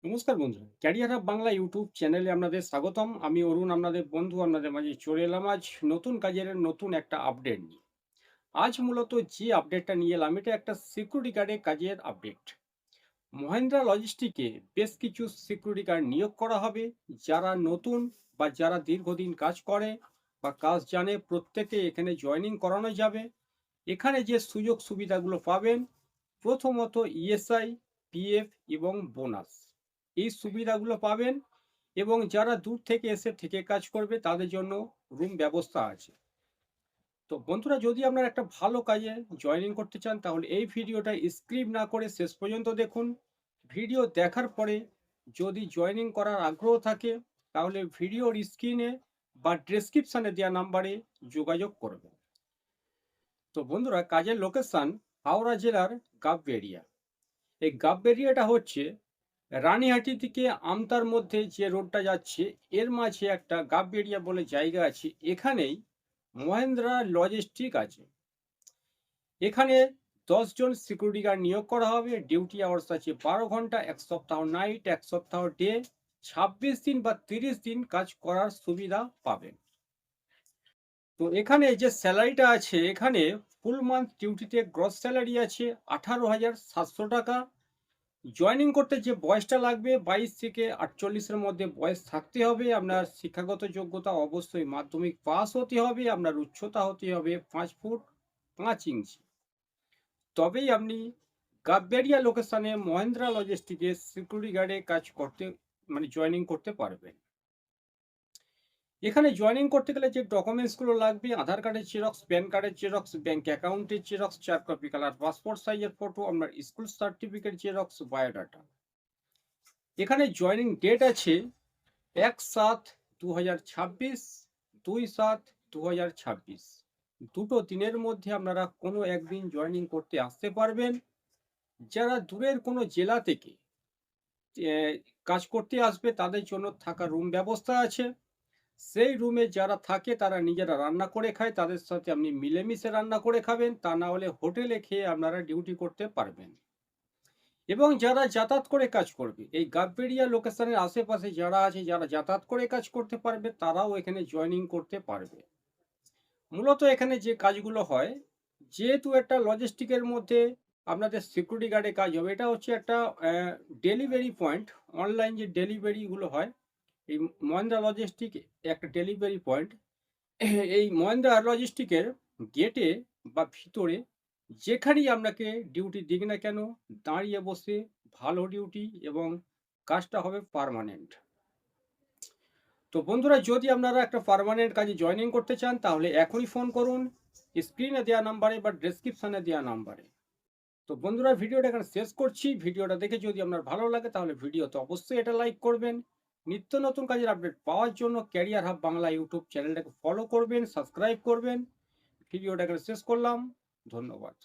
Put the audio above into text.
নমস্কার বন্ধুরা, career hub Bangla YouTube চ্যানেলে আপনাদের স্বাগতম। আমি অরুণ, আপনাদের বন্ধু। আপনাদের মাঝে চলে এলাম আজ নতুন কাজের নতুন একটা আপডেট নিয়ে। আজ মূলত যে আপডেটটা নিয়ে এলাম, এটা একটা সিকিউরিটি গার্ডের কাজের আপডেট। মহেন্দ্রা লজিস্টিকে বেশ কিছু সিকিউরিটি গার্ড নিয়োগ করা হবে। যারা নতুন বা যারা দীর্ঘদিন কাজ করে বা কাজ জানে, প্রত্যেকে এখানে জয়েনিং করানো যাবে। এখানে যে সুযোগ সুবিধাগুলো পাবেন, প্রথমত ইএসআই, পিএফ এবং বোনাস, এই সুবিধাগুলো পাবেন। এবং যারা দূর থেকে এসে থেকে কাজ করবে তাদের জন্য রুম ব্যবস্থা আছে। তো বন্ধুরা, যদি আপনারা একটা ভালো কাজে জয়েনিং করতে চান, তাহলে এই ভিডিওটা স্কিপ না করে শেষ পর্যন্ত দেখুন। ভিডিও দেখার পরে যদি জয়েনিং করার আগ্রহ থাকে, তাহলে ভিডিওর স্ক্রিনে বা ডেসক্রিপশনে দেওয়া নাম্বারে যোগাযোগ করবেন। তো বন্ধুরা, কাজের লোকেশন হাওড়া জেলার গাববেড়িয়া। এই গাববেড়িয়াটা হচ্ছে রানীহাটি থেকে আমতার মধ্যে যে রোডটা যাচ্ছে, এর মাঝে একটা গাববেড়িয়া বলে জায়গা আছে। এখানেই মহেন্দ্রা লজিস্টিক আছে। এখানে 10 জন সিকিউরিটি গার্ড নিয়োগ করা হবে। ডিউটি আওয়ার্স আছে 12 ঘন্টা, 1 সপ্তাহ নাইট, 1 সপ্তাহ ডে, 26 দিন বা 30 দিন কাজ করার সুবিধা পাবেন। তো এখানে যে স্যালারিটা আছে, এখানে ফুল মান্থ ডিউটিতে গ্রস স্যালারি আছে 18,700 টাকা। জয়েনিং করতে যে বয়সটা লাগবে, 22 থেকে 48-এর মধ্যে বয়স থাকতে হবে। আপনার শিক্ষাগত যোগ্যতা অবশ্যই মাধ্যমিক পাস হতে হবে। আপনার উচ্চতা হতে হবে 5 ফুট 5 ইঞ্চি। তবেই আপনি গাববেড়িয়া লোকেশনে মহেন্দ্রা লজিস্টিকে সিকিউরিটি গার্ডে কাজ করতে, মানে জয়েনিং করতে পারবেন। এখানে জয়েনিং করতে গেলে যে ডকুমেন্টসগুলো লাগবে: আধার কার্ডের জেরক্স, প্যান কার্ডের জেরক্স, ব্যাংক অ্যাকাউন্টের জেরক্স, 4 কপি কালার পাসপোর্ট সাইজের ফটো, আপনার স্কুল সার্টিফিকেট জেরক্স, বায়োডাটা। এখানে জয়েনিং ডেট আছে 1/7/2026, 2/7/2026। দুটো দিনের মধ্যে আপনারা কোনো একদিন জয়েনিং করতে আসতে পারবেন। যারা দূরের কোনো জেলা থেকে এ, কাজ করতে আসবে, তাদের জন্য থাকার রুম ব্যবস্থা আছে। সেই রুমে যারা থাকে তারা নিজেরা রান্না করে খায়, তাদের সাথে আপনি মিলেমিশে রান্না করে খাবেন। তা না হলে হোটেলে খেয়ে আপনারা ডিউটি করতে পারবেন। এবং যারা যাতায়াত করে কাজ করবে, এই গাববেড়িয়া লোকেশনের আশেপাশে যারা আছে, যারা যাতায়াত করে কাজ করতে পারবে, তারাও এখানে জয়েনিং করতে পারবে। মূলত এখানে যে কাজগুলো হয়, যেহেতু একটা লজিস্টিকের মধ্যে আপনাদের সিকিউরিটি গার্ডে কাজ হবে, এটা হচ্ছে একটা ডেলিভারি পয়েন্ট। অনলাইন যে ডেলিভারিগুলো হয়, এই মহেন্দ্রা লজিস্টিক একটা ডেলিভারি পয়েন্ট। এই মহেন্দ্রা লজিস্টিকের গেটে বা ভিতরে যেখানেই আপনাকে ডিউটি দিক না কেন, দাঁড়িয়ে বসে ভালো ডিউটি, এবং কাজটা হবে পার্মানেন্ট। তো বন্ধুরা, যদি আপনারা একটা পার্মানেন্ট কাজে জয়েনিং করতে চান, তাহলে এখনই ফোন করুন স্ক্রিনে দেওয়া নাম্বারে বা ডেসক্রিপশনে দেওয়া নাম্বারে। তো বন্ধুরা, ভিডিওটা এখানে শেষ করছি। ভিডিওটা দেখে যদি আপনার ভালো লাগে, তাহলে ভিডিওতে অবশ্যই এটা লাইক করবেন। নিত্য নতুন কাজের আপডেট পাওয়ার জন্য ক্যারিয়ার হাব বাংলা ইউটিউব চ্যানেলটাকে ফলো করবেন, সাবস্ক্রাইব করবেন। ভিডিওটা এখানে শেষ করলাম। ধন্যবাদ।